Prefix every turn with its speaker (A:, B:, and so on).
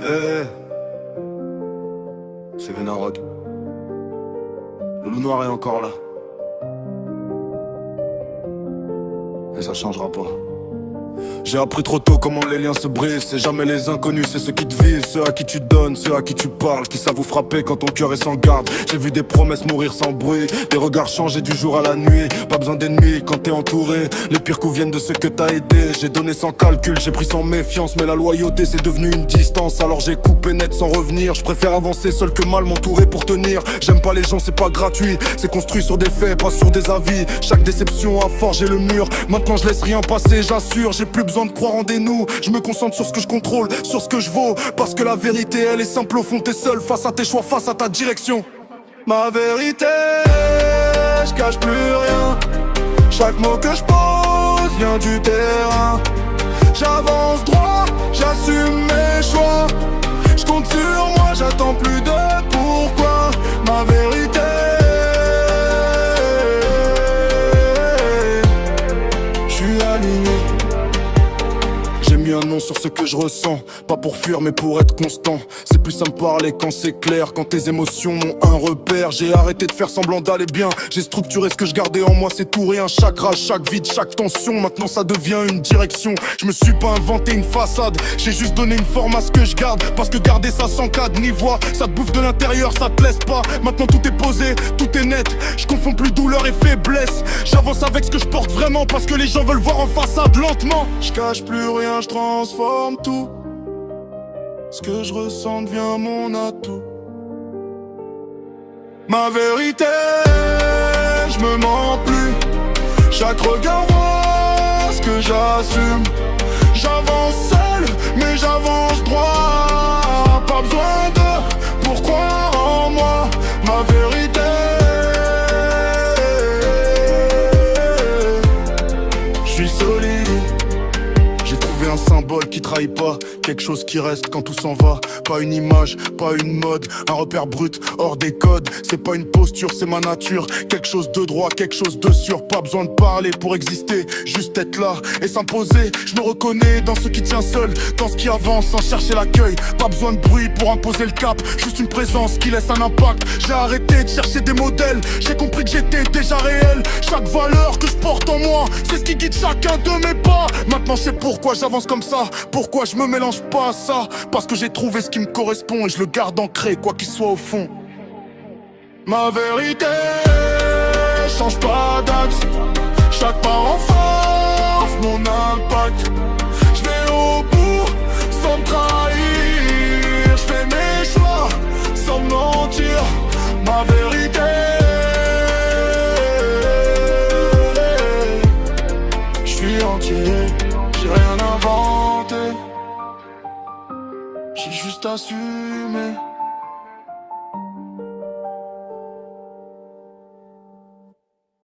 A: Eh, c'est Venarog. Le loup noir est encore là. Et ça changera pas. J'ai appris trop tôt comment les liens se brisent. C'est jamais les inconnus, c'est ceux qui te visent. Ceux à qui tu donnes, ceux à qui tu parles, qui savent vous frapper quand ton cœur est sans garde. J'ai vu des promesses mourir sans bruit, des regards changer du jour à la nuit. Pas besoin d'ennemis quand t'es entouré. Les pires coups viennent de ceux que t'as aidé. J'ai donné sans calcul, j'ai pris sans méfiance. Mais la loyauté c'est devenu une distance. Alors j'ai coupé net sans revenir. Je préfère avancer seul que mal m'entourer pour tenir. J'aime pas les gens, c'est pas gratuit. C'est construit sur des faits, pas sur des avis. Chaque déception a forgé le mur. Maintenant je laisse rien passer, j'assure. J'ai plus besoin de croire en des nous. Je me concentre sur ce que je contrôle, sur ce que je vaux. Parce que la vérité elle est simple au fond. T'es seul face à tes choix, face à ta direction. Ma vérité, je cache plus rien. Chaque mot que je pose vient du terrain. J'avance droit, j'assume mes choix. Je compte sur moi, j'attends plus de pourquoi. Ma vérité, je suis aligné. J'ai mis un nom sur ce que je ressens. Pas pour fuir mais pour être constant. C'est plus simple parler quand c'est clair. Quand tes émotions ont un repère. J'ai arrêté de faire semblant d'aller bien. J'ai structuré ce que je gardais en moi, c'est tout rien. Chaque rage, chaque vide, chaque tension. Maintenant ça devient une direction. Je me suis pas inventé une façade. J'ai juste donné une forme à ce que je garde. Parce que garder ça sans cadre ni voix, ça te bouffe de l'intérieur, ça te laisse pas. Maintenant tout est posé, tout est net. Je confonds plus douleur et faiblesse. J'avance avec ce que je porte vraiment. Parce que les gens veulent voir en façade lentement. Je cache plus rien, je transforme tout. Ce que je ressens devient mon atout. Ma vérité, je me mens plus. Chaque regard voit ce que j'assume. J'avance seul, mais j'avance droit. Pas besoin de pourquoi en moi. Ma vérité, je suis solide. J'ai trouvé un symbole qui trahit pas. Quelque chose qui reste quand tout s'en va. Pas une image, pas une mode. Un repère brut, hors des codes. C'est pas une posture, c'est ma nature. Quelque chose de droit, quelque chose de sûr. Pas besoin de parler pour exister. Juste être là et s'imposer. Je me reconnais dans ce qui tient seul. Dans ce qui avance sans chercher l'accueil. Pas besoin de bruit pour imposer le cap. Juste une présence qui laisse un impact. J'ai arrêté de chercher des modèles. J'ai compris que j'étais déjà réel. Chaque valeur que je porte en moi, c'est ce qui guide chacun de mes pas. Maintenant je sais pourquoi j'avance comme ça. Pourquoi je me mélange pas à ça. Parce que j'ai trouvé ce qui me correspond. Et je le garde ancré quoi qu'il soit au fond. Ma vérité change pas d'axe. Chaque pas renforce mon impact. Je vais au bout sans me trahir. Je fais mes choix sans me mentir. Ma vérité, je suis entier. J'ai rien inventé. J'ai juste assumé.